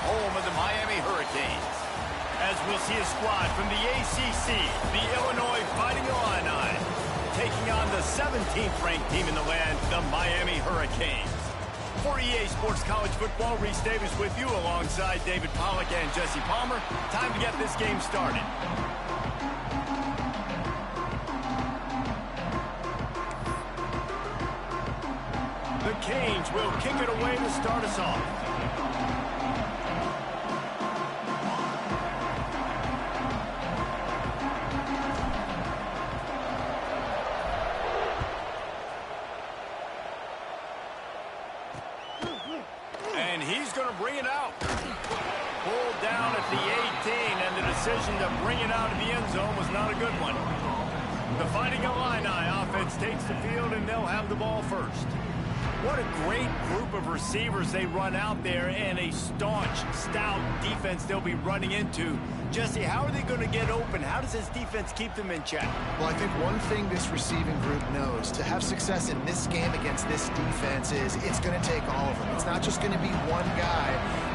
home of the Miami Hurricanes. As we'll see a squad from the ACC, the Illinois Fighting Illini, taking on the 17th ranked team in the land, the Miami Hurricanes. For EA Sports College Football, Reese Davis with you alongside David Pollack and Jesse Palmer. Time to get this game started. The Canes will kick it away to start us off. And he's going to bring it out. Pulled down at the 18, and the decision to bring it out of the end zone was not a good one. The Fighting Illini offense takes the field, and they'll have the ball first. What a great group of receivers they run out there, and a staunch, stout defense they'll be running into. Jesse, how are they going to get open? How does this defense keep them in check? Well, I think one thing this receiving group knows to have success in this game against this defense is it's going to take all of them. It's not just going to be one guy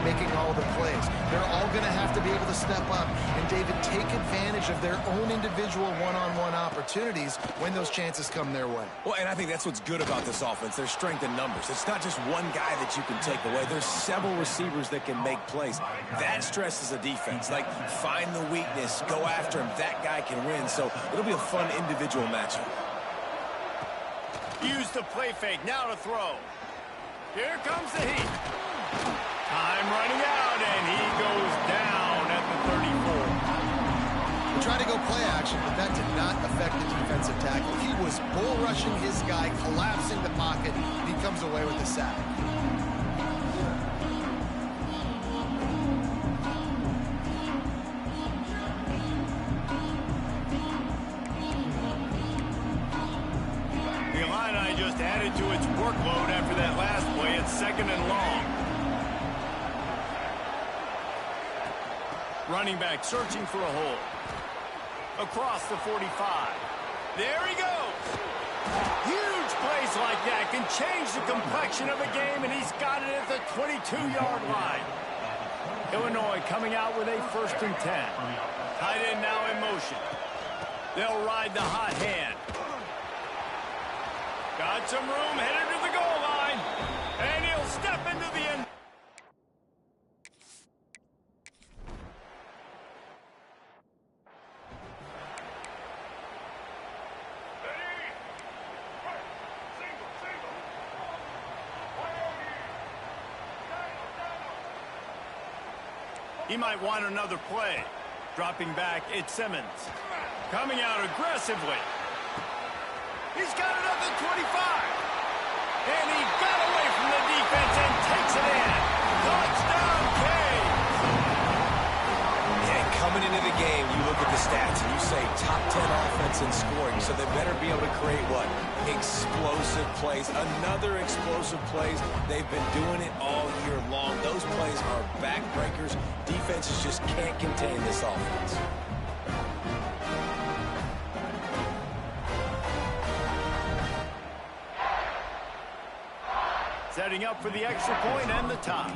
making all the plays. They're all going to have to be able to step up and, David, take advantage of their own individual one-on-one opportunities when those chances come their way. Well, and I think that's what's good about this offense. There's strength in numbers. It's not just one guy that you can take away. There's several receivers that can make plays. That stresses a defense. Like, find the weakness, go after him. That guy can win. So it'll be a fun individual matchup. Use the play fake. Now to throw. Here comes the heat. Time running out, and he goes down at the 34. He tried to go play action, but that did not affect the defensive tackle. He was bull rushing his guy, collapsing the pocket, and he comes away with the sack. The Illini just added to its workload after that last play. It's 2nd and long. Running back searching for a hole. Across the 45. There he goes. Huge plays like that can change the complexion of a game, and he's got it at the 22-yard line. Illinois coming out with a 1st and 10. Tight end now in motion. They'll ride the hot hand. Got some room, headed to the goal line. And he'll step into the end. He might want another play. Dropping back, it's Simmons. Coming out aggressively. He's got it up at 25. And he got away from the defense and takes it in. Touchdown, Canes. Yeah, coming into the game, you look at the stats and you say top 10 offense in scoring, so they better be able to create what? Explosive plays. Another explosive plays. They've been doing it all year long. Those plays are backbreakers. Defenses just can't contain this offense. Setting up for the extra point and the tie.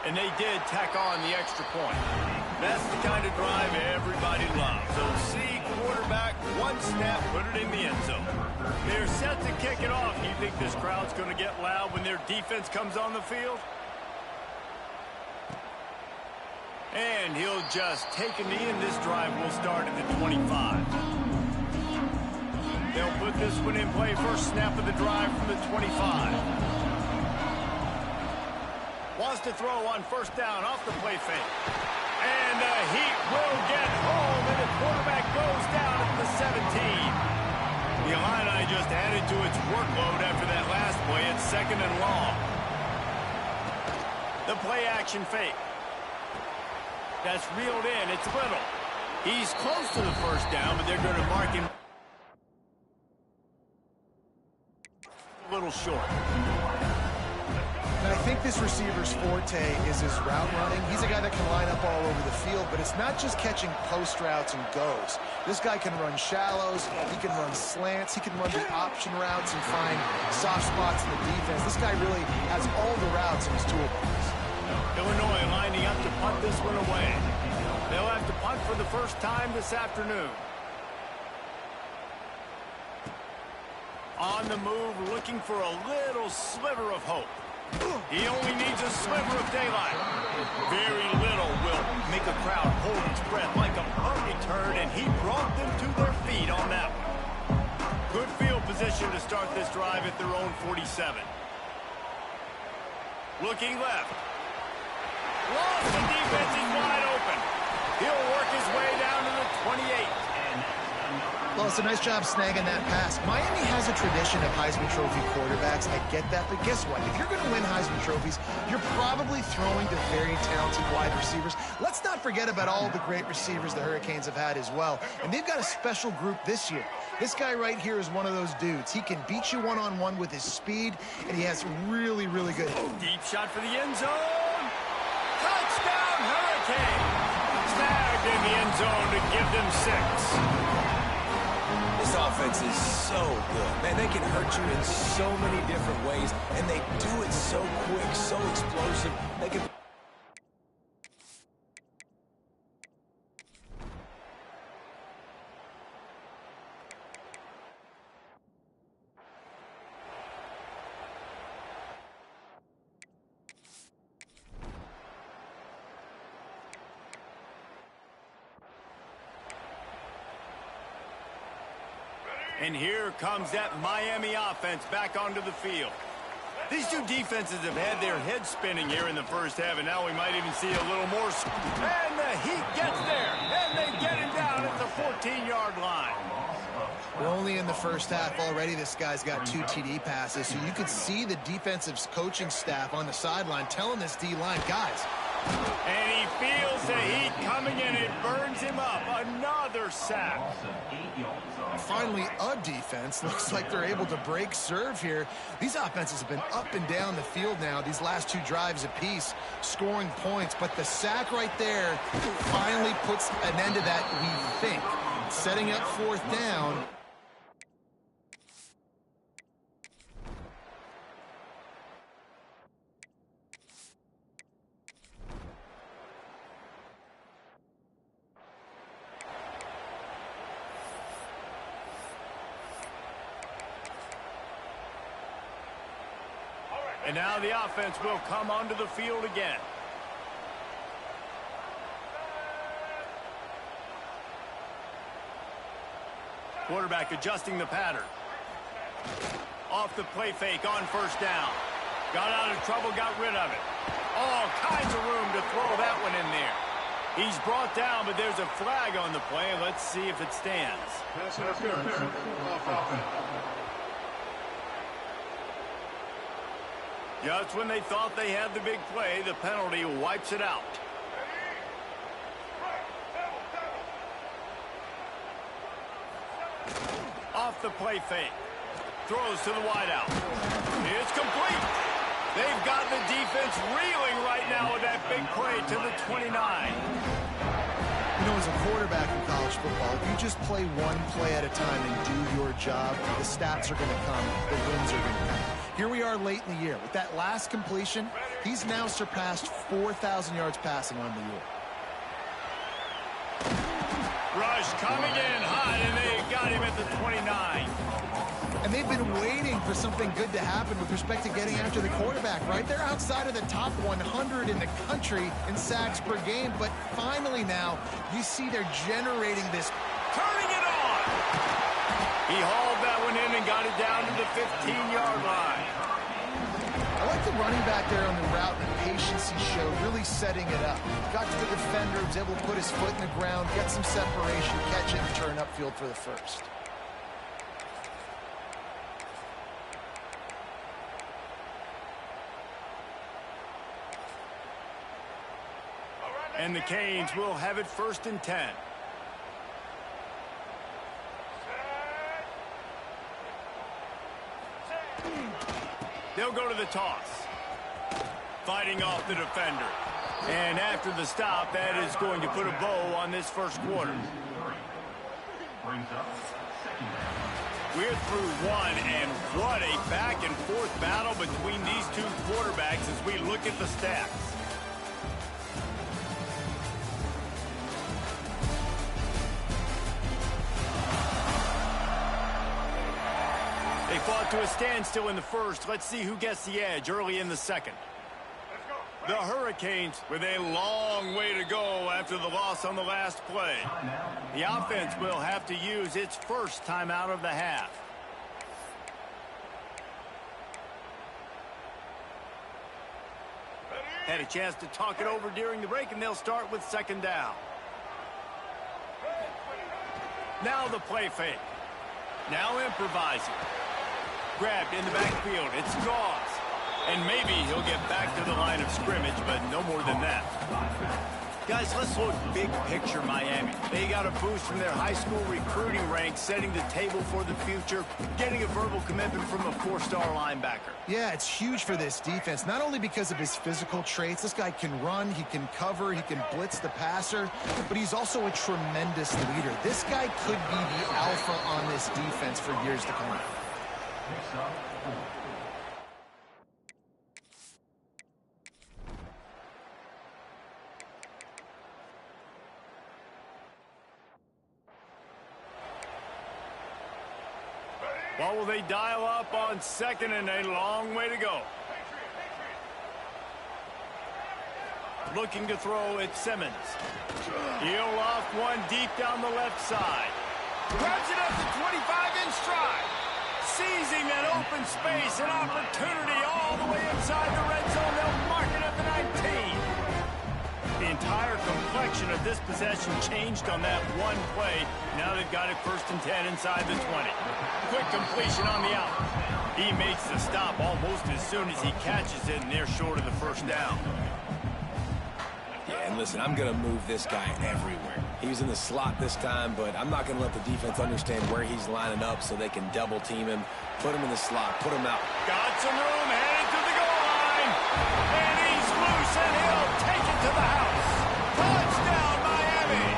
And they did tack on the extra point. That's the kind of drive everybody loves. So see quarterback, one snap, put it in the end zone. They're set to kick it off. Do you think this crowd's going to get loud when their defense comes on the field? And he'll just take a knee, and this drive will start at the 25. They'll put this one in play. First snap of the drive from the 25. Wants to throw on 1st down off the play fake. And the Heat will get home, and the quarterback goes down at the 17. The Illini just added to its workload after that last play. It's 2nd and long. The play action fake. That's reeled in. It's Little. He's close to the 1st down, but they're going to mark him a little short. And I think this receiver's forte is his route running. He's a guy that can line up all over the field, but it's not just catching post routes and goes. This guy can run shallows, he can run slants, he can run the option routes and find soft spots in the defense. This guy really has all the routes in his toolbox. Illinois lining up to punt this one away. They'll have to punt for the first time this afternoon. On the move, looking for a little sliver of hope. He only needs a sliver of daylight. Very little will make a crowd hold its breath like a punt return, and he brought them to their feet on that one. Good field position to start this drive at their own 47. Looking left. Lost the defense is wide open. He'll work his way down to the 28. Well, it's a nice job snagging that pass. Miami has a tradition of Heisman Trophy quarterbacks. I get that, but guess what? If you're going to win Heisman Trophies, you're probably throwing to very talented wide receivers. Let's not forget about all the great receivers the Hurricanes have had as well. And they've got a special group this year. This guy right here is one of those dudes. He can beat you one-on-one with his speed, and he has really, really good. Deep shot for the end zone. Touchdown, Hurricane. Snagged in the end zone to give them 6. This offense is so good. Man, they can hurt you in so many different ways, and they do it so quick, so explosive. They can... And here comes that Miami offense back onto the field. These two defenses have had their heads spinning here in the first half, and now we might even see a little more. And the Heat gets there, and they get him down at the 14-yard line. We're only in the first half already. This guy's got 2 TD passes, so you could see the defensive coaching staff on the sideline telling this D-line, guys. And he feels the heat coming in. It burns him up. Another sack. Finally, a defense. Looks like they're able to break serve here. These offenses have been up and down the field now, these last 2 drives apiece, scoring points. But the sack right there finally puts an end to that, we think. Setting up 4th down. And now the offense will come onto the field again. Quarterback adjusting the pattern. Off the play fake on first down. Got out of trouble, got rid of it. All kinds of room to throw that one in there. He's brought down, but there's a flag on the play. Let's see if it stands. Just when they thought they had the big play, the penalty wipes it out. Off the play fake. Throws to the wideout. It's complete. They've got the defense reeling right now with that big play to the 29. You know, as a quarterback in college football, if you just play one play at a time and do your job, the stats are going to come, the wins are going to come. Here we are late in the year. With that last completion, he's now surpassed 4,000 yards passing on the year. Rush coming in hot, and they got him at the 29. And they've been waiting for something good to happen with respect to getting after the quarterback, right? They're outside of the top 100 in the country in sacks per game, but finally now, you see they're generating this. Turning it on! He hauled that one in and got it down to the 15-yard line. I like the running back there on the route and the patience he showed, really setting it up. Got to the defender, was able to put his foot in the ground, get some separation, catch it, and turn upfield for the first. And the Canes will have it 1st and 10. They'll go to the toss. Fighting off the defender. And after the stop, that is going to put a bow on this first quarter. We're through one, and what a back-and-forth battle between these two quarterbacks as we look at the stats. fought to a standstill in the first. Let's see who gets the edge early in the second. The Hurricanes with a long way to go after the loss on the last play. The offense will have to use its first timeout of the half. Had a chance to talk it over during the break, and they'll start with second down. Now the play fake. Now improvising. Grabbed in the backfield. It's Ncaa. And maybe he'll get back to the line of scrimmage, but no more than that. Guys, let's look big picture Miami. They got a boost from their high school recruiting ranks, setting the table for the future, getting a verbal commitment from a four-star linebacker. Yeah, it's huge for this defense, not only because of his physical traits. This guy can run, he can cover, he can blitz the passer, but he's also a tremendous leader. This guy could be the alpha on this defense for years to come. Well, will they dial up on second, and a long way to go. Looking to throw at Simmons. He'll off one deep down the left side. Grabs it up to 25 in stride. Seizing that open space, an opportunity all the way inside the red zone. They'll mark it at the 19. The entire complexion of this possession changed on that one play. Now they've got it 1st and 10 inside the 20. Quick completion on the out. He makes the stop almost as soon as he catches it, and they're short of the first down. Yeah, and listen, I'm going to move this guy everywhere. He was in the slot this time, but I'm not going to let the defense understand where he's lining up so they can double team him, put him in the slot, put him out. Got some room, headed to the goal line. And he's loose, and he'll take it to the house. Touchdown, Miami.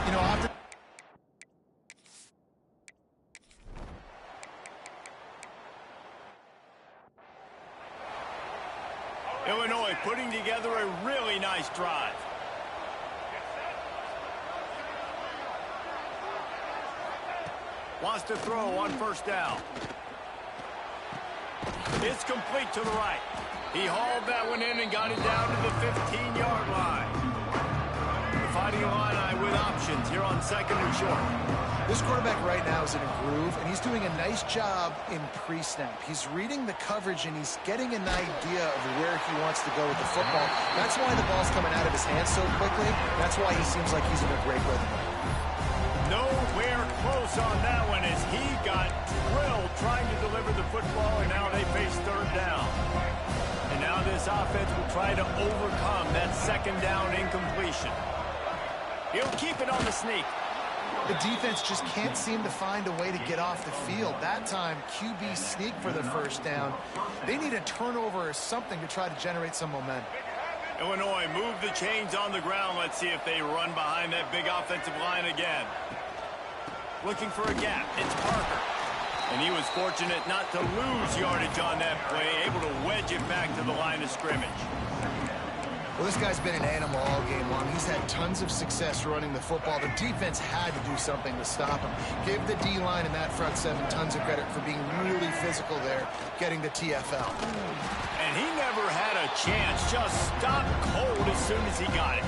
You know, after Illinois putting together a really nice drive. Wants to throw on 1st down. It's complete to the right. He hauled that one in and got it down to the 15-yard line. The Fighting Illini with options here on 2nd and short. this quarterback right now is in a groove, and he's doing a nice job in pre-snap. He's reading the coverage, and he's getting an idea of where he wants to go with the football. That's why the ball's coming out of his hands so quickly. That's why he seems like he's in a great rhythm. Nowhere close on that one as he got drilled trying to deliver the football, and now they face 3rd down. And now this offense will try to overcome that 2nd down incompletion. He'll keep it on the sneak. The defense just can't seem to find a way to get off the field. That time, QB sneak for the 1st down. They need a turnover or something to try to generate some momentum. Illinois move the chains on the ground. Let's see if they run behind that big offensive line again. Looking for a gap. It's Parker. And he was fortunate not to lose yardage on that play, able to wedge it back to the line of scrimmage. Well, this guy's been an animal all game long. He's had tons of success running the football. The defense had to do something to stop him. Give the D-line and that front 7 tons of credit for being really physical there, getting the TFL. And he never had a chance. Just stopped cold as soon as he got it.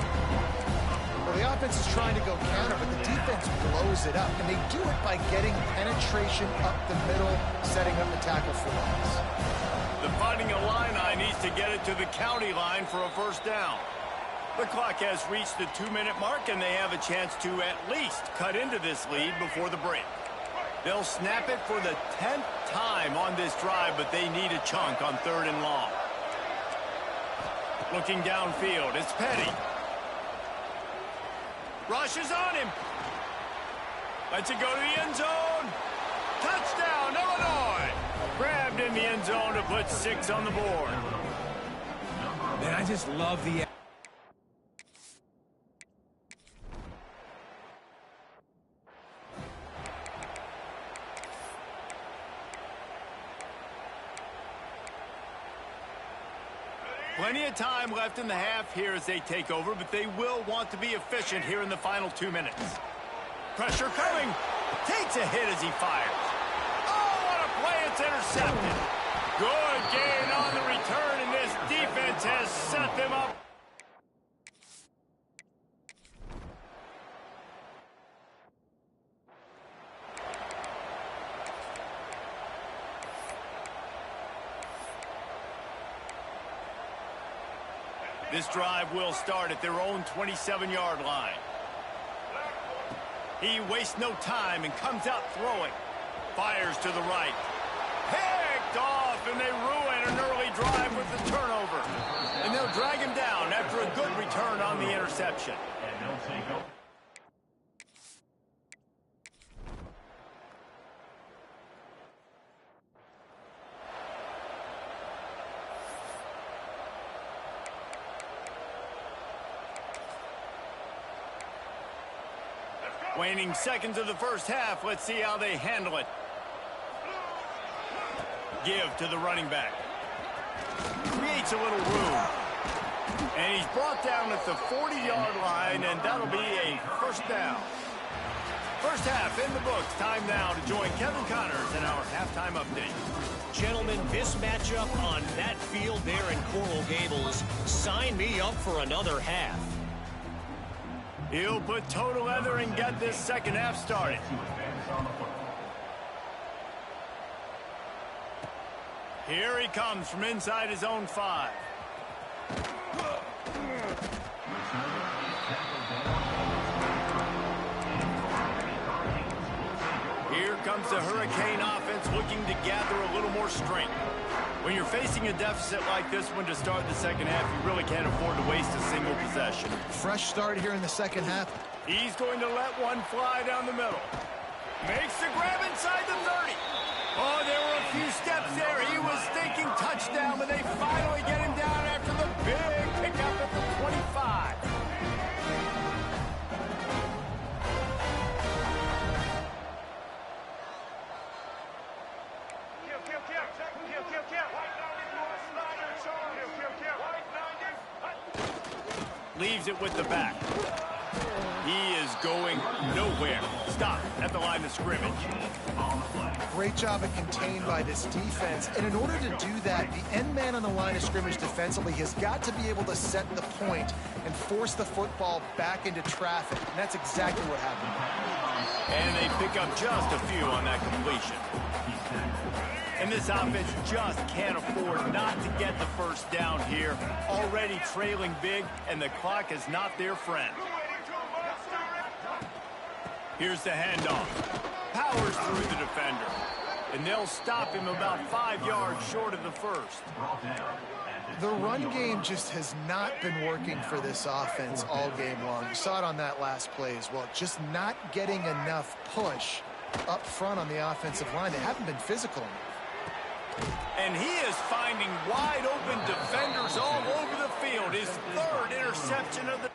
Well, the offense is trying to go counter, but the defense blows it up. And they do it by getting penetration up the middle, setting up the tackle for loss. The Fighting Illini needs to get it to the county line for a 1st down. The clock has reached the 2-minute mark, and they have a chance to at least cut into this lead before the break. They'll snap it for the 10th time on this drive, but they need a chunk on 3rd and long. Looking downfield, it's Petty. Rushes on him. Lets it go to the end zone. Touchdown, Illinois. Grabbed in the end zone to put 6 on the board. Man, I just love the... Plenty of time left in the half here as they take over, but they will want to be efficient here in the final 2 minutes. Pressure coming. Takes a hit as he fires. Oh, intercepted. Good gain on the return, and this defense has set them up. This drive will start at their own 27-yard line. He wastes no time and comes out throwing. Fires to the right. Picked off, and they ruin an early drive with the turnover. And they'll drag him down after a good return on the interception. Waning seconds of the first half. Let's see how they handle it. Give to the running back. Creates a little room. And he's brought down at the 40-yard line, and that'll be a first down. First half in the books. Time now to join Kevin Connors in our halftime update. Gentlemen, this matchup on that field there in Coral Gables, sign me up for another half. He'll put toe to leather and get this second half started. Here he comes from inside his own 5. Here comes the Hurricane offense looking to gather a little more strength. When you're facing a deficit like this one to start the second half, you really can't afford to waste a single possession. Fresh start here in the second half. He's going to let one fly down the middle. Makes the grab inside the 30. Oh, there were a few steps there. He was thinking touchdown, but they finally get him down after the big pickup at the 25. Leaves it with the back. He is going nowhere. Stop at the line of scrimmage. Great job of contained by this defense. And in order to do that, the end man on the line of scrimmage defensively has got to be able to set the point and force the football back into traffic. And that's exactly what happened. And they pick up just a few on that completion. And this offense just can't afford not to get the first down here. Already trailing big, and the clock is not their friend. Here's the handoff. Powers through the defender. And they'll stop him about 5 yards short of the first. The run game just has not been working for this offense all game long. You saw it on that last play as well. Just not getting enough push up front on the offensive line. They haven't been physical enough. And he is finding wide open defenders all over the field. His third interception of the...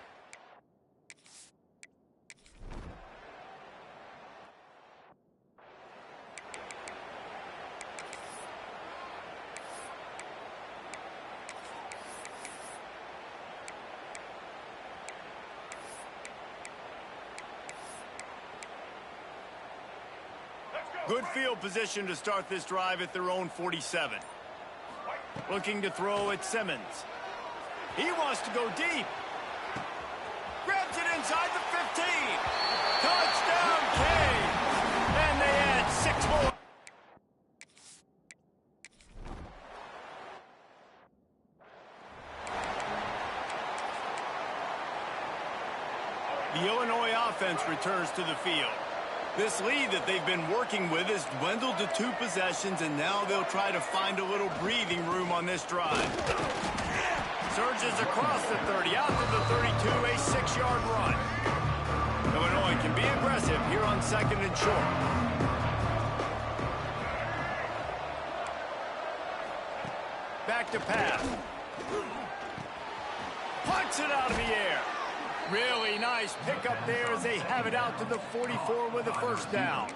Good field position to start this drive at their own 47. Looking to throw at Simmons. He wants to go deep. Grabs it inside the 15. Touchdown, King. And they add 6 more. The Illinois offense returns to the field. This lead that they've been working with has dwindled to 2 possessions, and now they'll try to find a little breathing room on this drive. Surges across the 30, out to the 32, a 6-yard run. Illinois can be aggressive here on 2nd and short. Back to pass. Punts it out of the air. Really nice pickup there as they have it out to the 44 with a first down.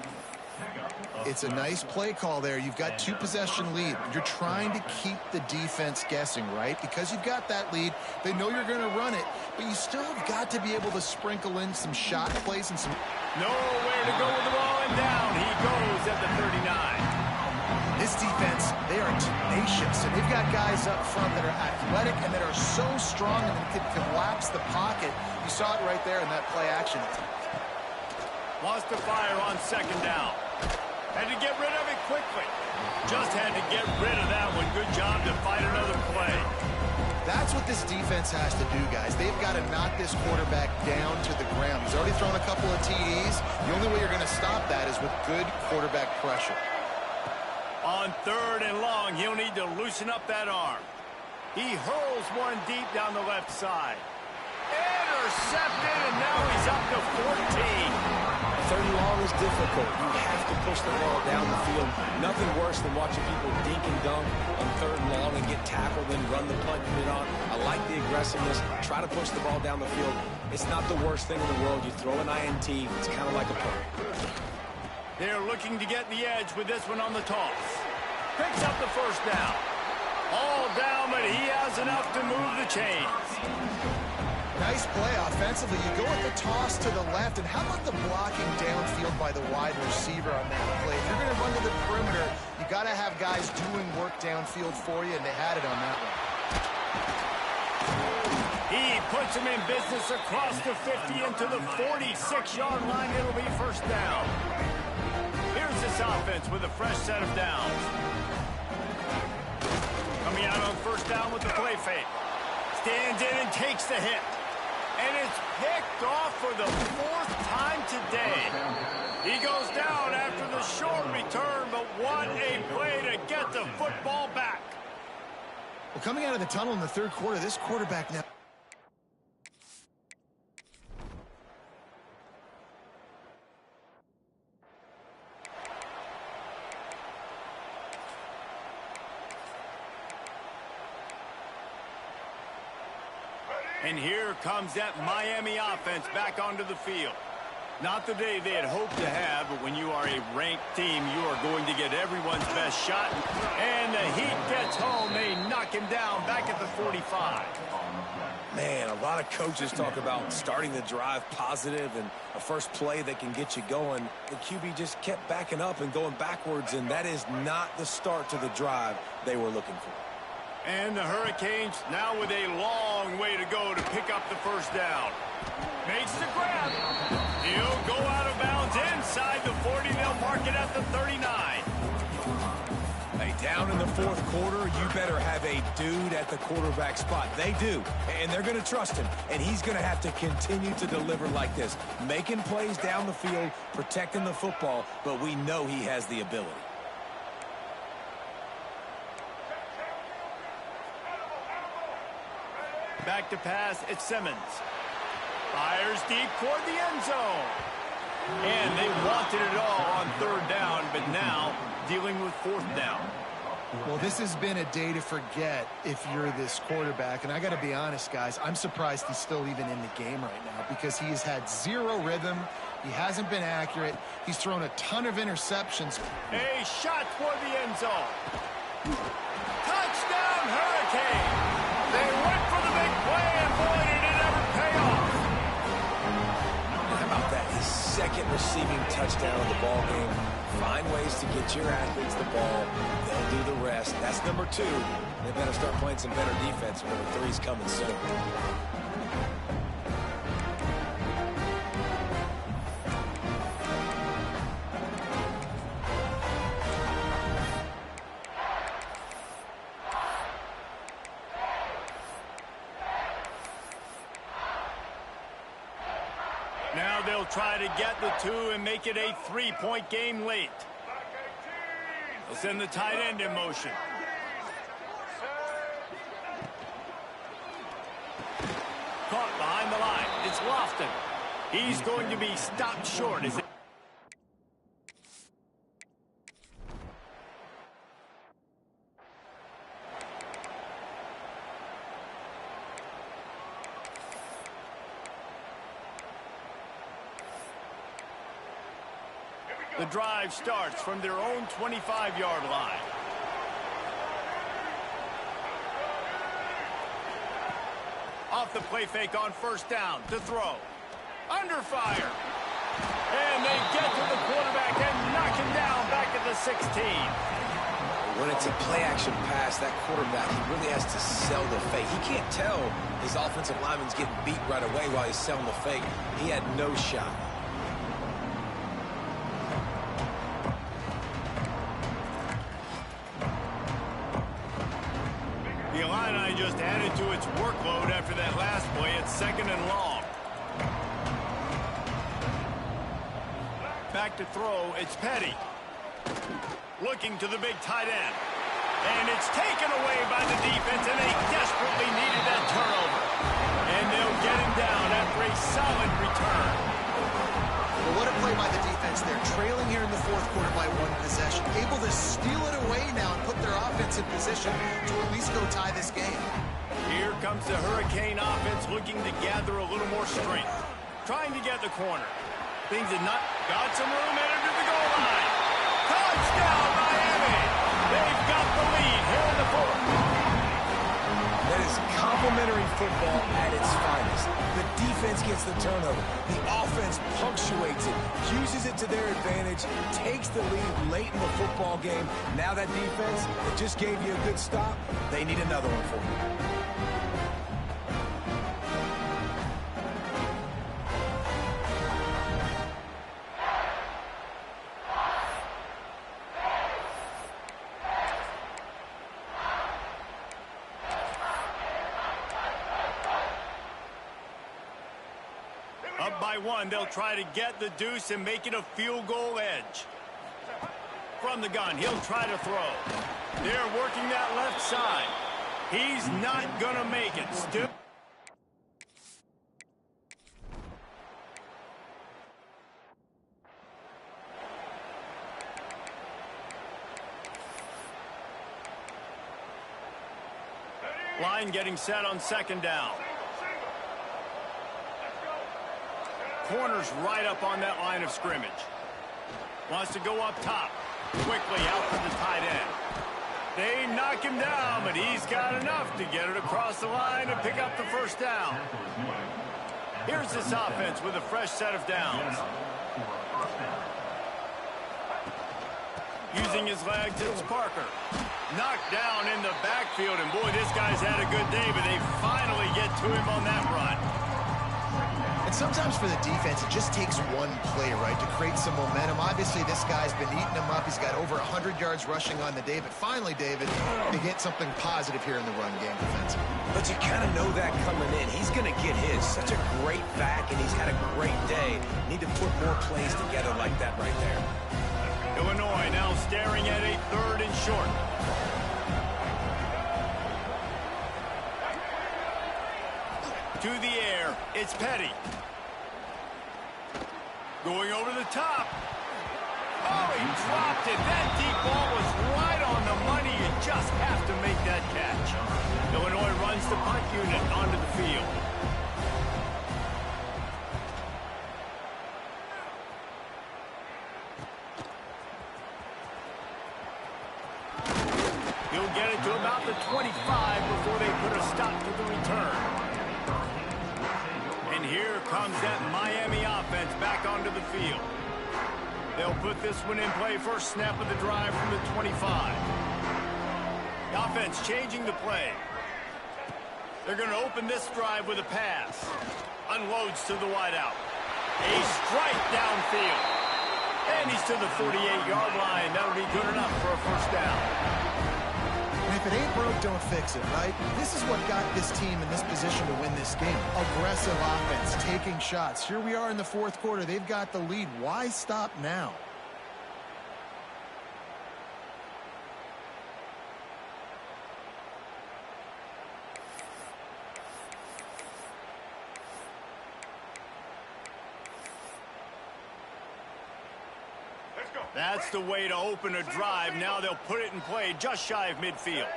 It's a nice play call there. You've got 2 possession lead. You're trying to keep the defense guessing, right? Because you've got that lead. They know you're going to run it, but you still have got to be able to sprinkle in some shot plays and some... Nowhere to go with the ball, and down he goes at the 39. This defense, they are tenacious, and they've got guys up front that are athletic and that are so strong and can collapse the pocket. You saw it right there in that play action. Wants to fire on second down. Had to get rid of it quickly. Just had to get rid of that one. Good job to fight another play. That's what this defense has to do, guys. They've got to knock this quarterback down to the ground. He's already thrown a couple of TDs. The only way you're going to stop that is with good quarterback pressure. On third and long, he'll need to loosen up that arm. He hurls one deep down the left side. Intercepted, and now he's up to 14. Third and long is difficult. You have to push the ball down the field. Nothing worse than watching people dink and dunk on third and long and get tackled and run the punt unit on. I like the aggressiveness. Try to push the ball down the field. It's not the worst thing in the world. You throw an INT. It's kind of like a punt. They're looking to get the edge with this one on the toss. Picks up the first down. All down, but he has enough to move the chains. Nice play offensively. You go with the toss to the left, and how about the blocking downfield by the wide receiver on that play? If you're going to run to the perimeter, you got to have guys doing work downfield for you, and they had it on that one. He puts him in business across the 50 into the 46-yard line. It'll be first down. Here's this offense with a fresh set of downs. Coming out on first down with the play fake. Stands in and takes the hit. And it's picked off for the fourth time today. He goes down after the short return, but what a play to get the football back. Well, coming out of the tunnel in the third quarter, this quarterback now... And here comes that Miami offense back onto the field. Not the day they had hoped to have, but when you are a ranked team, you are going to get everyone's best shot. And the Heat gets home. They knock him down back at the 45. Man, a lot of coaches talk about starting the drive positive and a first play that can get you going. The QB just kept backing up and going backwards, and that is not the start to the drive they were looking for. And the Hurricanes now with a long way to go to pick up the first down. Makes the grab. He'll go out of bounds inside the 40. They'll mark it at the 39. Hey, down in the fourth quarter, you better have a dude at the quarterback spot. They do, and they're going to trust him. And he's going to have to continue to deliver like this, making plays down the field, protecting the football, but we know he has the ability. Back to pass, it's Simmons. Fires deep toward the end zone. And they wanted it all on third down, but now dealing with fourth down. Well, this has been a day to forget if you're this quarterback. And I got to be honest, guys, I'm surprised he's still even in the game right now because he has had zero rhythm. He hasn't been accurate. He's thrown a ton of interceptions. A shot toward the end zone. Touchdown, Hurricane. They went for the big play, and boy, did it ever pay off. How about that? His second receiving touchdown of the ball game. Find ways to get your athletes the ball. They'll do the rest. That's number 2. They better start playing some better defense. Number 3's coming soon. Now they'll try to get the 2 and make it a 3-point game late. They'll send the tight end in motion. Caught behind the line. It's Lofton. He's going to be stopped short. The drive starts from their own 25-yard line. Off the play fake on first down to throw. Under fire. And they get to the quarterback and knock him down back at the 16. When it's a play-action pass, that quarterback, he really has to sell the fake. He can't tell his offensive lineman's getting beat right away while he's selling the fake. He had no shot. The Illini just added to its workload after that last play. It's 2nd and long. Back to throw, it's Petty. Looking to the big tight end. And it's taken away by the defense, and they desperately needed that turnover. And they'll get him down after a solid return. Well, what a play by the defense. They're trailing here in the 4th quarter by 1 possession. Able to steal it away now and put their offense in position to at least go tie this game. Here comes the Hurricane offense looking to gather a little more strength. Trying to get the corner. Things have not got some room headed to the goal line. Touchdown, Miami! They've got the lead here in the 4th. That is complimentary football at its finest. The defense gets the turnover. The offense punctuates it, uses it to their advantage, takes the lead late in the football game. Now that defense that just gave you a good stop, they need another one for you. Up by 1, they'll try to get the deuce and make it a field goal edge. From the gun, he'll try to throw. They're working that left side. He's not going to make it. Still. Line getting set on 2nd down. Corner's right up on that line of scrimmage. Wants to go up top. Quickly out to the tight end. They knock him down, but he's got enough to get it across the line and pick up the 1st down. Here's this offense with a fresh set of downs. Using his legs, it's Parker. Knocked down in the backfield, and boy, this guy's had a good day, but they finally get to him on that run. And sometimes for the defense, it just takes one play, right, to create some momentum. Obviously, this guy's been eating them up. He's got over 100 yards rushing on the day. But finally, David, they get something positive here in the run game defensively. But you kind of know that coming in. He's going to get his. Such a great back, and he's had a great day. Need to put more plays together like that right there. Illinois now staring at a 3rd and short. To the air, it's Petty. Going over the top. Oh, he dropped it. That deep ball was right on the money. You just have to make that catch. Illinois runs the punt unit onto the field. He'll get it to about the 25 before they put a stop to the return. And here comes that Miami offense back onto the field. They'll put this one in play. First snap of the drive from the 25. The offense changing the play. They're going to open this drive with a pass. Unloads to the wideout. A strike downfield. And he's to the 48-yard line. That'll be good enough for a 1st down. And if it ain't broke, don't fix it, right? This is what got this team in this position to win this game. Aggressive offense, taking shots. Here we are in the 4th quarter. They've got the lead. Why stop now? That's the way to open a drive. Now they'll put it in play just shy of midfield.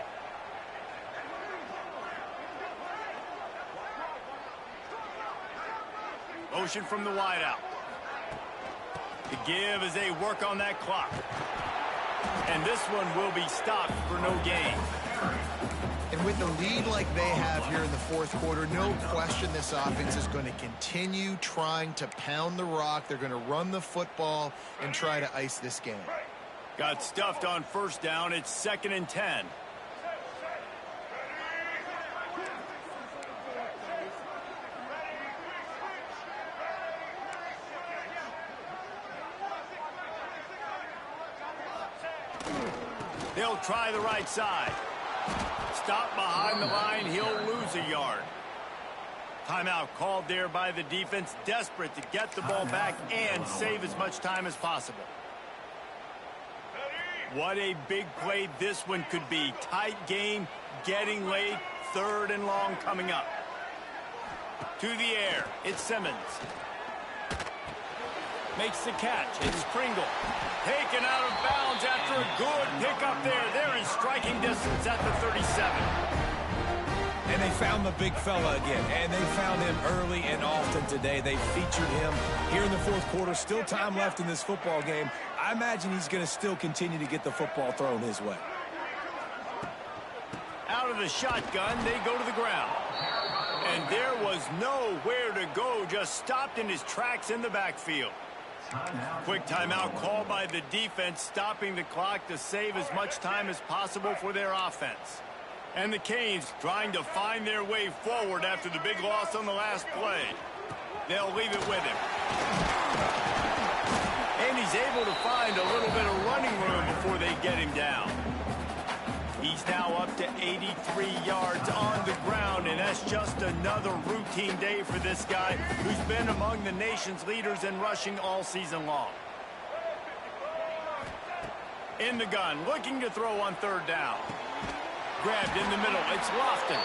Motion from the wideout. The give as they work on that clock. And this one will be stopped for no gain. And with the lead like they have here in the 4th quarter, no question this offense is going to continue trying to pound the rock. They're going to run the football and try to ice this game. Got stuffed on first down. It's 2nd and 10. They'll try the right side. Stop behind the line. He'll lose a yard. Timeout called there by the defense, desperate to get the ball back and save as much time as possible. What a big play this one could be. Tight game, getting late, 3rd and long coming up. To the air, it's Simmons. Makes the catch. It's Pringle. Taken out of bounds after a good pickup there. They're in striking distance at the 37. And they found the big fella again. And they found him early and often today. They featured him here in the 4th quarter. Still time left in this football game. I imagine he's going to still continue to get the football thrown his way. Out of the shotgun, they go to the ground. And there was nowhere to go. Just stopped in his tracks in the backfield. Quick timeout called by the defense, stopping the clock to save as much time as possible for their offense. And the Canes trying to find their way forward after the big loss on the last play. They'll leave it with him. And he's able to find a little bit of running room before they get him down. He's now up to 83 yards on the ground, and that's just another routine day for this guy who's been among the nation's leaders in rushing all season long. In the gun, looking to throw on 3rd down. Grabbed in the middle, it's Lofton.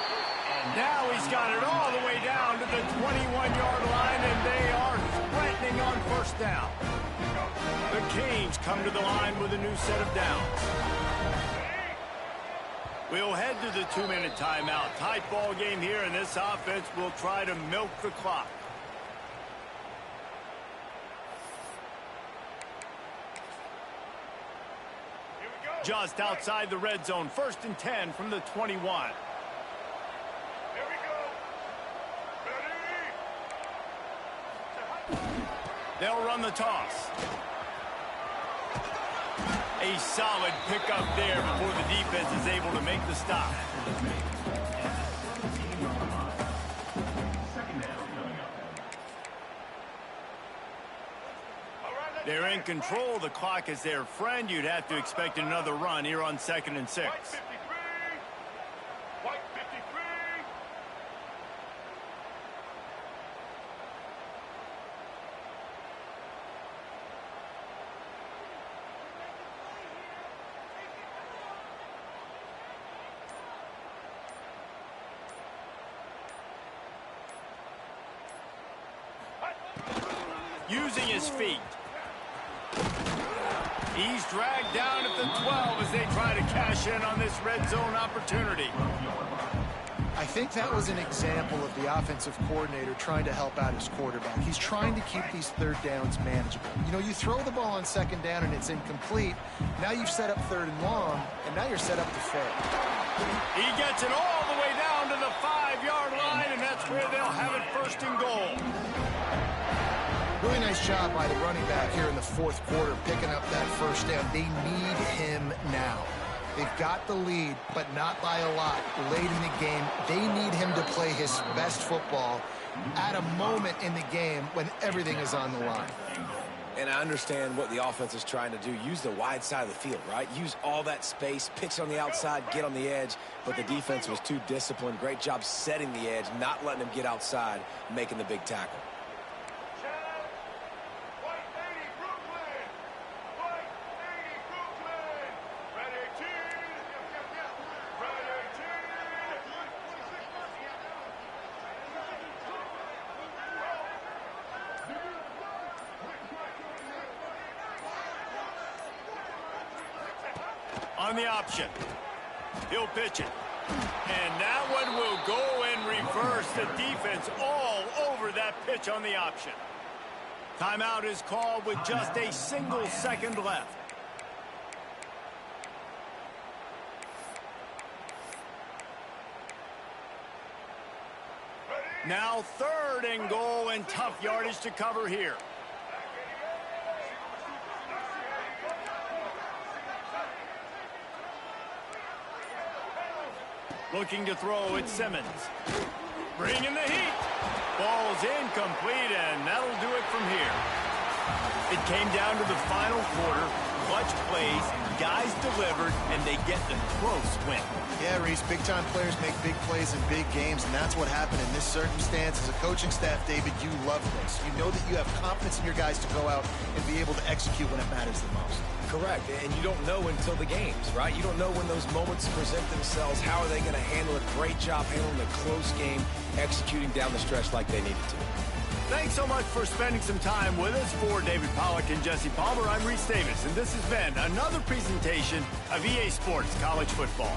Now he's got it all the way down to the 21-yard line, and they are threatening on 1st down. The Canes come to the line with a new set of downs. We'll head to the 2-minute timeout. Tight ball game here, and this offense will try to milk the clock. Just outside the red zone, 1st and 10 from the 21. Here we go. They'll run the toss. A solid pickup there before the defense is able to make the stop. They're in control. The clock is their friend. You'd have to expect another run here on 2nd and 6. White 53. Using his feet. He's dragged down at the 12 as they try to cash in on this red zone opportunity. I think that was an example of the offensive coordinator trying to help out his quarterback. He's trying to keep these 3rd downs manageable. You know, you throw the ball on 2nd down and it's incomplete. Now you've set up 3rd and long, and now you're set up to fail. He gets it all the way down to the 5-yard line, and that's where they'll have it 1st and goal. Really nice job by the running back here in the 4th quarter, picking up that 1st down. They need him now. They've got the lead, but not by a lot late in the game. They need him to play his best football at a moment in the game when everything is on the line. And I understand what the offense is trying to do. Use the wide side of the field, right? Use all that space, pitch on the outside, get on the edge. But the defense was too disciplined. Great job setting the edge, not letting them get outside, making the big tackle. On the option. He'll pitch it. And that one will go in reverse. The defense all over that pitch on the option. Timeout is called with just a single second left. Now 3rd and goal, and tough yardage to cover here. Looking to throw, it's Simmons. Bringing the heat. Ball's incomplete, and that'll do it from here. It came down to the final quarter. Clutch plays, guys delivered, and they get the close win. Yeah, Reese, big-time players make big plays in big games, and that's what happened in this circumstance. As a coaching staff, David, you love this. You know that you have confidence in your guys to go out and be able to execute when it matters the most. Correct, and you don't know until the games, right? You don't know when those moments present themselves. How are they going to handle it? Great job handling a close game, executing down the stretch like they needed to. Thanks so much for spending some time with us. For David Pollack and Jesse Palmer, I'm Reese Davis, and this has been another presentation of EA Sports College Football.